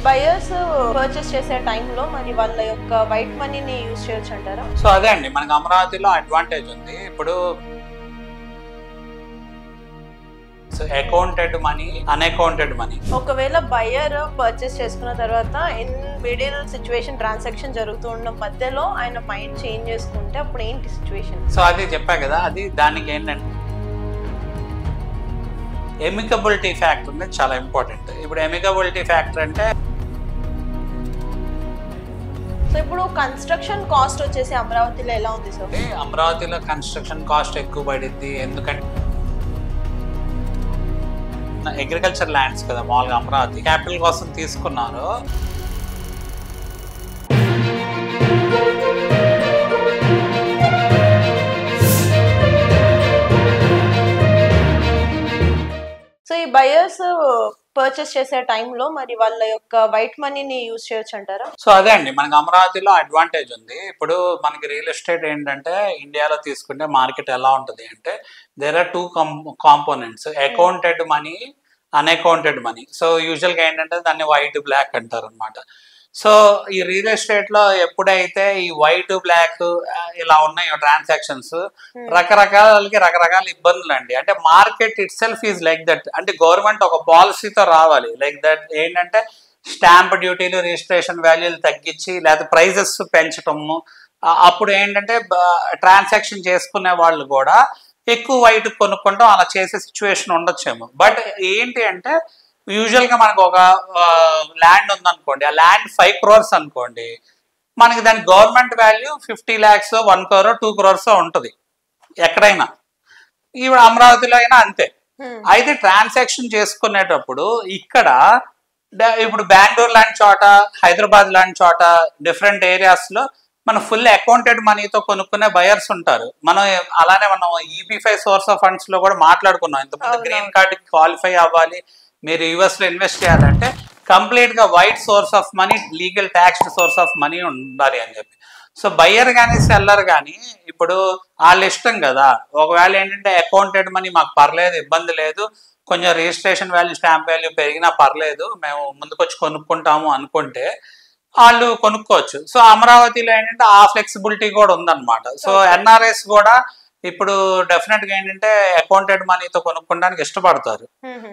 Buyers purchase చేసే టైంలో మరి వాళ్ళ యొక్క వైట్ మనీని యూజ్ చేయొచ్చు అంటారా? సో అదే అండి, మనకి అమరావతిలో అడ్వాంటేజ్ ఉంది. ఇప్పుడు అకౌంటెడ్ మనీ, అన్అకౌంటెడ్ మనీ. ఒకవేళ బయర్ పర్చేస్ చేసుకున్న తర్వాత ఇన్ మిడిల్ సిచ్యువేషన్ ట్రాన్సాక్షన్ జరుగుతూ ఉండడం మధ్యలో ఆయన మైండ్ చేంజ్ చేసుకుంటే అప్పుడు ఏంటి సిచ్యువేషన్? సో అది చెప్పా కదా, అది దానికి ఏంటంటే ఎమికబిలిటీ ఫ్యాక్టర్ అనేది చాలా ఇంపార్టెంట్. ఇప్పుడు ఎమికబిలిటీ ఫ్యాక్టర్ అంటే సో ఇప్పుడు కన్స్ట్రక్షన్ కాస్ట్ వచ్చేసి అమరావతిలో ఎలా ఉంది సార్? అమరావతిలో కన్స్ట్రక్షన్ కాస్ట్ ఎక్కువ పడింది. ఎందుకంటే అగ్రికల్చర్ ల్యాండ్స్ కదా, మామూలుగా అమరావతి క్యాపిటల్ కోసం తీసుకున్నారు. సో ఈ బయర్స్ పర్చేస్ చేసే టైంలో మరి వాళ్ళ యొక్క వైట్ మనీని యూజ్ చేయొచ్చు అంటారా? సో అదే అండి, మనకి అమరావతిలో అడ్వాంటేజ్ ఉంది. ఇప్పుడు మనకి రియల్ ఎస్టేట్ ఏంటంటే ఇండియాలో తీసుకుంటే మార్కెట్ ఎలా ఉంటుంది అంటే there are two components, accounted money, unaccounted money. So యూజువల్గా ఏంటంటే దాన్ని వైట్ బ్లాక్ అంటారు అనమాట. సో ఈ రియల్ ఎస్టేట్ లో ఎప్పుడైతే ఈ వైట్ బ్లాక్ ఇలా ఉన్నాయో ట్రాన్సాక్షన్స్, రకరకాలకి రకరకాల ఇబ్బందులు అండి. అంటే market it self is like that. అంటే గవర్నమెంట్ ఒక పాలసీతో రావాలి లైక్ దట్. ఏంటంటే స్టాంప్ డ్యూటీలు, రిజిస్ట్రేషన్ వాల్యూలు తగ్గించి లేదా ప్రైజెస్ పెంచటము. అప్పుడు ఏంటంటే ట్రాన్సాక్షన్ చేసుకునే వాళ్ళు కూడా ఎక్కువ వైట్ కొనుక్కుంటాం, అలా చేసే సిచ్యువేషన్ ఉండొచ్చేమో. బట్ ఏంటి అంటే యూజువల్గా మనకు ఒక ల్యాండ్ ఉందనుకోండి, ఆ ల్యాండ్ 5 crores అనుకోండి, మనకి దాని government value 50 lakhs, 1 crore, 2 crores ఉంటుంది ఎక్కడైనా. ఇప్పుడు అమరావతిలో అయినా అంతే. అయితే ట్రాన్సాక్షన్ చేసుకునేటప్పుడు ఇక్కడ ఇప్పుడు బెంగళూరు లాంటి చోట, హైదరాబాద్ లాంటి చోట, డిఫరెంట్ ఏరియాస్లో మనం ఫుల్ అకౌంటెడ్ మనీతో కొనుక్కునే బయర్స్ ఉంటారు. మనం అలానే మనం EB-5 సోర్స్ ఆఫ్ ఫండ్స్ లో కూడా మాట్లాడుకున్నాం ఇంతకుముందు. గ్రీన్ కార్డ్కి క్వాలిఫై అవ్వాలి, మీరు US లో ఇన్వెస్ట్ చేయాలంటే కంప్లీట్ గా white source of money, legal taxed source of money ఉండాలి అని చెప్పి. సో బయ్యర్ కానీ సెల్లర్ కానీ ఇప్పుడు వాళ్ళ ఇష్టం కదా. ఒకవేళ ఏంటంటే అకౌంటెడ్ మనీ మాకు పర్లేదు, ఇబ్బంది లేదు, కొంచెం రిజిస్ట్రేషన్ వాల్యూ, స్టాంప్ వాల్యూ పెరిగినా పర్లేదు, మేము ముందుకొచ్చి కొనుక్కుంటాము అనుకుంటే వాళ్ళు కొనుక్కోవచ్చు. సో అమరావతిలో ఏంటంటే ఆ ఫ్లెక్సిబిలిటీ కూడా ఉందన్నమాట. సో NRIs కూడా ఇప్పుడు డెఫినెట్ గా ఏంటంటే అకౌంటెడ్ మనీతో కొనుక్కోవడానికి ఇష్టపడతారు.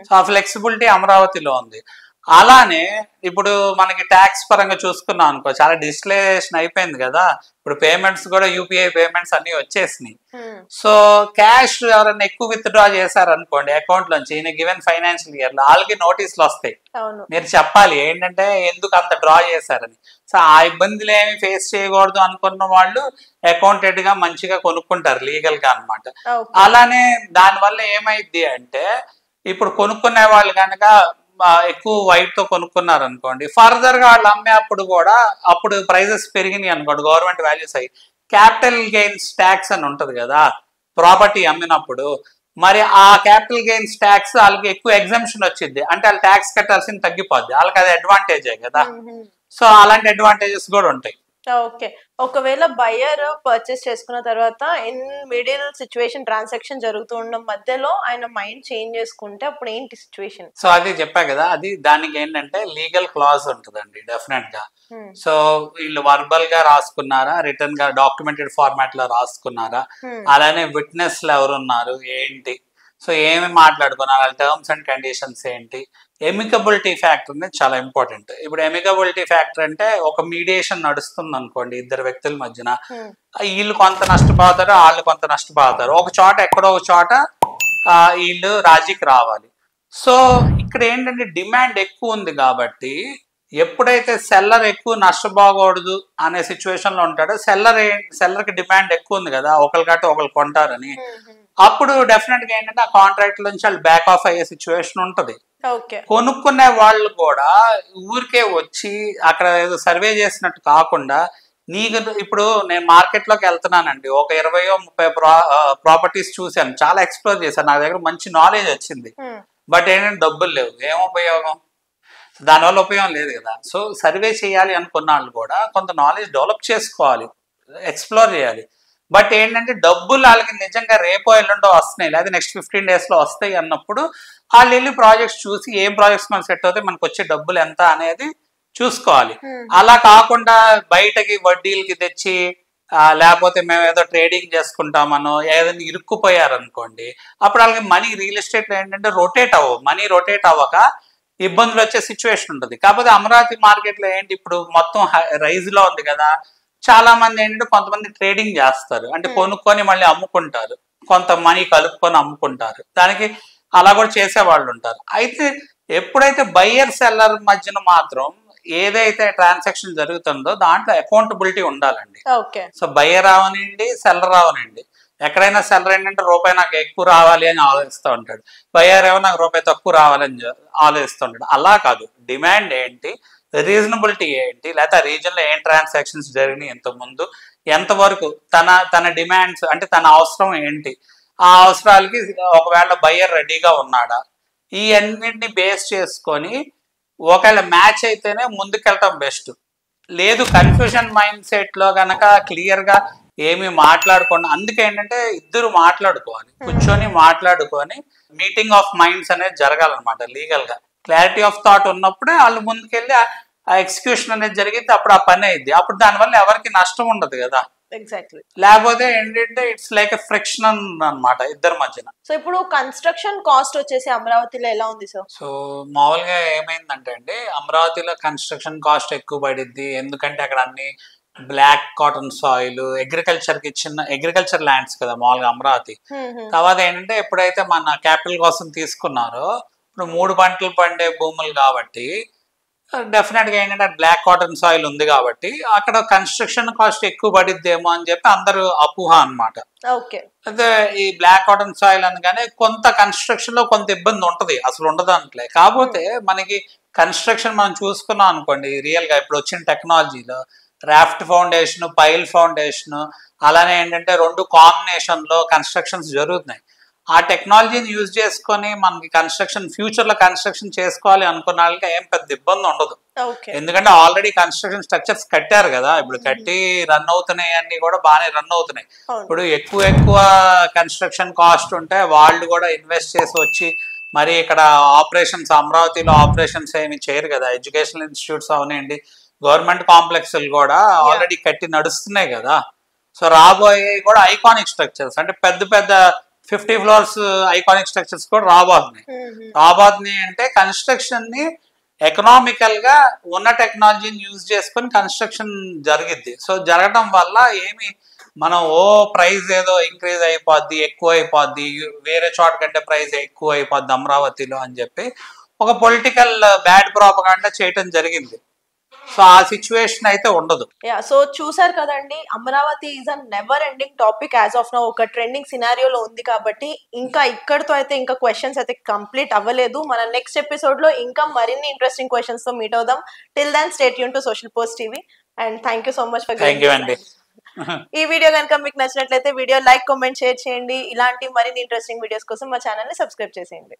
సో ఆ ఫ్లెక్సిబిలిటీ అమరావతిలో ఉంది. అలానే ఇప్పుడు మనకి ట్యాక్స్ పరంగా చూసుకున్నాం అనుకో, చాలా డిజిటలైజేషన్ అయిపోయింది కదా. ఇప్పుడు పేమెంట్స్ కూడా UPI పేమెంట్స్ అన్ని వచ్చేసినాయి. సో క్యాష్ ఎవరైనా ఎక్కువ విత్డ్రా చేశారనుకోండి అకౌంట్ నుంచి ఇన్ గివెన్ ఫైనాన్షియల్ ఇయర్ లో, వాళ్ళకి నోటీసులు వస్తాయి. మీరు చెప్పాలి ఏంటంటే ఎందుకు అంత డ్రా చేశారని. సో ఆ ఇబ్బందులు ఏమి ఫేస్ చేయకూడదు అనుకున్న వాళ్ళు అకౌంటెడ్ గా మంచిగా కొనుక్కుంటారు లీగల్ గా అనమాట. అలానే దానివల్ల ఏమైంది అంటే ఇప్పుడు కొనుక్కునే వాళ్ళు కనుక ఎక్కువ వైట్ తో కొనుక్కున్నారు అనుకోండి, ఫర్దర్ గా వాళ్ళు అమ్మే అప్పుడు కూడా అప్పుడు ప్రైజెస్ పెరిగినాయి అనుకోండి, గవర్నమెంట్ వాల్యూస్ అయ్యి క్యాపిటల్ గెయిన్స్ ట్యాక్స్ అని ఉంటది కదా ప్రాపర్టీ అమ్మినప్పుడు. మరి ఆ క్యాపిటల్ గెయిన్స్ ట్యాక్స్ వాళ్ళకి ఎక్కువ ఎగ్జంప్షన్ వచ్చింది అంటే వాళ్ళు ట్యాక్స్ కట్టాల్సింది తగ్గిపోద్ది, వాళ్ళకి అది అడ్వాంటేజే కదా. సో అలాంటి అడ్వాంటేజెస్ కూడా ఉంటాయి. ఓకే, ఒకవేళ బయర్ పర్చేస్ చేసుకున్న తర్వాత ఇన్ మిడిల్ సిచ్యువేషన్ ట్రాన్సాక్షన్ జరుగుతూ ఉండడం మధ్యలో ఆయన మైండ్ చేంజ్ చేసుకుంటే అప్పుడు ఏంటి సిచ్యువేషన్? సో అది చెప్పా కదా, అది దానికి ఏంటంటే లీగల్ క్లాజ్ ఉంటుందండి డెఫినెట్ గా. సో వీళ్ళు వర్బల్ గా రాసుకున్నారా, రిటర్న్ గా డాక్యుమెంటెడ్ ఫార్మాట్ లో రాసుకున్నారా, అలానే విట్నెస్లు ఎవరున్నారు ఏంటి, సో ఏమి మాట్లాడుకున్నారు, వాళ్ళ టర్మ్స్ అండ్ కండిషన్స్ ఏంటి. ఎమికబిలిటీ ఫ్యాక్టర్ అనేది చాలా ఇంపార్టెంట్. ఇప్పుడు ఎమికబిలిటీ ఫ్యాక్టర్ అంటే ఒక మీడియేషన్ నడుస్తుంది అనుకోండి ఇద్దరు వ్యక్తుల మధ్యన, వీళ్ళు కొంత నష్టపోతారు, వాళ్ళు కొంత నష్టపోతారు, ఒక చోట ఎక్కడో ఒక చోట వీళ్ళు రాజీకి రావాలి. సో ఇక్కడ ఏంటంటే డిమాండ్ ఎక్కువ ఉంది కాబట్టి ఎప్పుడైతే సెల్లర్ ఎక్కువ నష్టపోకూడదు అనే సిచ్యువేషన్ లో ఉంటాడో, సెల్లర్కి డిమాండ్ ఎక్కువ ఉంది కదా, ఒకరు కట్టి ఒకరు కొంటారని, అప్పుడు డెఫినెట్ గా ఏంటంటే ఆ కాంట్రాక్ట్ నుంచి వాళ్ళు బ్యాక్ ఆఫ్ అయ్యే సిచ్యువేషన్ ఉంటది. కొనుక్కునే వాళ్ళు కూడా ఊరికే వచ్చి అక్కడ ఏదో సర్వే చేసినట్టు కాకుండా, నీకు ఇప్పుడు నేను మార్కెట్ లోకి వెళ్తున్నానండి, ఒక 20-30 ప్రాపర్టీస్ చూశాను, చాలా ఎక్స్ప్లోర్ చేశాను, నా దగ్గర మంచి నాలెడ్జ్ వచ్చింది. బట్ ఏంటంటే డబ్బులు లేవు, ఏం ఉపయోగం, దానివల్ల ఉపయోగం లేదు కదా. సో సర్వే చేయాలి అనుకున్న వాళ్ళు కూడా కొంత నాలెడ్జ్ డెవలప్ చేసుకోవాలి, ఎక్స్ప్లోర్ చేయాలి. బట్ ఏంటంటే డబ్బులు వాళ్ళకి నిజంగా రేపో ఎల్లుండో వస్తున్నాయి, లేదా నెక్స్ట్ 15 days లో వస్తాయి అన్నప్పుడు వాళ్ళు వెళ్ళి ప్రాజెక్ట్స్ చూసి ఏం ప్రాజెక్ట్స్ మనకు సెట్ అవుతాయి, మనకు వచ్చే డబ్బులు ఎంత అనేది చూసుకోవాలి. అలా కాకుండా బయటకి వడ్డీలకి తెచ్చి లేకపోతే మేము ఏదో ట్రేడింగ్ చేసుకుంటామనో ఏదైనా ఇరుక్కుపోయారనుకోండి, అప్పుడు వాళ్ళకి మనీ రియల్ ఎస్టేట్ ఏంటంటే మనీ రొటేట్ అవ్వక ఇబ్బందులు వచ్చే సిచ్యువేషన్ ఉంటుంది. కాకపోతే అమరావతి మార్కెట్లో ఏంటి ఇప్పుడు మొత్తం రైజ్ లో ఉంది కదా, చాలా మంది ఏంటంటే కొంతమంది ట్రేడింగ్ చేస్తారు, అంటే కొనుక్కొని మళ్ళీ అమ్ముకుంటారు, కొంత మనీ కలుపుకొని అమ్ముకుంటారు, దానికి అలా కూడా చేసే వాళ్ళు ఉంటారు. అయితే ఎప్పుడైతే బయ్యర్ సెల్లర్ మధ్యన మాత్రం ఏదైతే ట్రాన్సాక్షన్ జరుగుతుందో దాంట్లో అకౌంటబిలిటీ ఉండాలండి. సో బయ్యర్ అవనండి సెల్లర్ అవనండి, ఎక్కడైనా సెల్లర్ ఏంటంటే రూపాయి నాకు ఎక్కువ రావాలి అని ఆలోచిస్తూ ఉంటాడు, బయ్యర్ ఏమో నాకు రూపాయి తక్కువ రావాలని ఆలోచిస్తూ ఉంటాడు. అలా కాదు, డిమాండ్ ఏంటి, రీజనబిలిటీ ఏంటి, లేకపోతే రీజన్లో ఏం ట్రాన్సాక్షన్స్ జరిగినాయి ఇంతకుముందు, ఎంతవరకు తన డిమాండ్స్ అంటే తన అవసరం ఏంటి, ఆ అవసరాలకి ఒకవేళ బయ్యర్ రెడీగా ఉన్నాడా, ఈ అన్నింటిని బేస్ చేసుకొని ఒకవేళ మ్యాచ్ అయితేనే ముందుకెళ్ళటం బెస్ట్. లేదు కన్ఫ్యూజన్ మైండ్ సెట్ లో గనక క్లియర్ గా ఏమి మాట్లాడుకోండి, అందుకే ఏంటంటే ఇద్దరు మాట్లాడుకోవాలి, కూర్చొని మాట్లాడుకొని మీటింగ్ ఆఫ్ మైండ్స్ అనేది జరగాలన్నమాట. లీగల్ గా క్లారిటీ ఆఫ్ థాట్ ఉన్నప్పుడే వాళ్ళు ముందుకెళ్ళి ఆ ఎగ్జిక్యూషన్ అనేది జరిగితే అప్పుడు ఆ పని అయింది, అప్పుడు దానివల్ల ఎవరికి నష్టం ఉండదు కదా. ఎగ్జాక్ట్లీ. లేకపోతే ఏంటంటే ఇట్స్ లైక్ ఎ ఫ్రిక్షన్ అన్నమాట ఇద్దరి మధ్యన. సో ఇప్పుడు కన్స్ట్రక్షన్ కాస్ట్ వచ్చేసి అమరావతిలో ఎలా ఉంది సార్? సో మామూలుగా ఏమైందంటే అండి, అమరావతిలో కన్స్ట్రక్షన్ కాస్ట్ ఎక్కువ పడిద్ది, ఎందుకంటే అక్కడ అన్ని బ్లాక్ కాటన్ సాయిల్ అగ్రికల్చర్ కి చిన్న అగ్రికల్చర్ ల్యాండ్స్ కదా మామూలుగా అమరావతి. తర్వాత ఏంటంటే ఎప్పుడైతే మన క్యాపిటల్ కోసం తీసుకున్నారో ఇప్పుడు 3 పంటలు పండే భూములు కాబట్టి డెఫినెట్ గా ఏంటంటే బ్లాక్ కాటన్ సాయిల్ ఉంది కాబట్టి అక్కడ కన్స్ట్రక్షన్ కాస్ట్ ఎక్కువ పడిద్దేమో అని చెప్పి అందరూ అపోహ అన్నమాట. అయితే ఈ బ్లాక్ కాటన్ సాయిల్ అనగానే కొంత కన్స్ట్రక్షన్ లో కొంత ఇబ్బంది ఉంటది, అసలు ఉండదు అంటలే. కాకపోతే మనకి కన్స్ట్రక్షన్ మనం చూసుకున్నాం అనుకోండి, రియల్ గా ఇప్పుడు వచ్చిన టెక్నాలజీలో రాఫ్ట్ ఫౌండేషన్, పైల్ ఫౌండేషన్, అలానే ఏంటంటే 2 కాంబినేషన్ లో కన్స్ట్రక్షన్స్ జరుగుతున్నాయి. ఆ టెక్నాలజీని యూజ్ చేసుకొని మనకి కన్స్ట్రక్షన్ ఫ్యూచర్ లో కన్స్ట్రక్షన్ చేసుకోవాలి అనుకున్న వాళ్ళకి ఏం పెద్ద ఇబ్బంది ఉండదు, ఎందుకంటే ఆల్రెడీ కన్స్ట్రక్షన్ స్ట్రక్చర్స్ కట్టారు కదా, ఇప్పుడు కట్టి రన్ అవుతున్నాయి, అన్ని కూడా బాగానే రన్ అవుతున్నాయి. ఇప్పుడు ఎక్కువ కన్స్ట్రక్షన్ కాస్ట్ ఉంటే వాళ్ళు కూడా ఇన్వెస్ట్ చేసి వచ్చి మరి ఇక్కడ ఆపరేషన్స్ అమరావతిలో ఆపరేషన్స్ ఏమి చేయరు కదా, ఎడ్యుకేషనల్ ఇన్స్టిట్యూట్స్ అవనండి, గవర్నమెంట్ కాంప్లెక్స్ కూడా ఆల్రెడీ కట్టి నడుస్తున్నాయి కదా. సో రాబోయే కూడా ఐకానిక్ స్ట్రక్చర్స్ అంటే పెద్ద 50 floors ఐకానిక్ స్ట్రక్చర్స్ కూడా రాబోతున్నాయి అంటే కన్స్ట్రక్షన్ ని ఎకనామికల్ గా ఉన్న టెక్నాలజీని యూజ్ చేసుకొని కన్స్ట్రక్షన్ జరిగిద్ది. సో జరగడం వల్ల ఏమి మనం ప్రైస్ ఏదో ఇంక్రీజ్ అయిపోద్ది, ఎక్కువ అయిపోద్ది, వేరే చోట కంటే ప్రైస్ ఎక్కువ అయిపోద్ది అమరావతిలో అని చెప్పి ఒక పొలిటికల్ బ్యాడ్ ప్రాపగాండా చేయటం జరిగింది. సో ఆ సిచ్యువేషన్ అయితే ఉండదు. సో చూసారు కదండి, Amaravati is a never ending topic as of now, ఒక ట్రెండింగ్ సినారియోలో ఉంది కాబట్టి ఇంకా ఇక్కడతో అయితే ఇంకా క్వశ్చన్స్ అయితే కంప్లీట్ అవ్వలేదు. మన నెక్స్ట్ ఎపిసోడ్ లో ఇంకా మరిన్ని ఇంట్రెస్టింగ్ క్వశ్చన్స్ తో మీట్ అవుదాం. Till then stay tuned to social post TV and thank you so much for ఈ వీడియో కనుక మీకు నచ్చినట్లయితే వీడియో లైక్, కామెంట్, షేర్ చేయండి. ఇలాంటి మరిన్ని ఇంట్రెస్టింగ్ వీడియోస్ కోసం మా ఛానల్ ని సబ్స్క్రైబ్ చేసేయండి.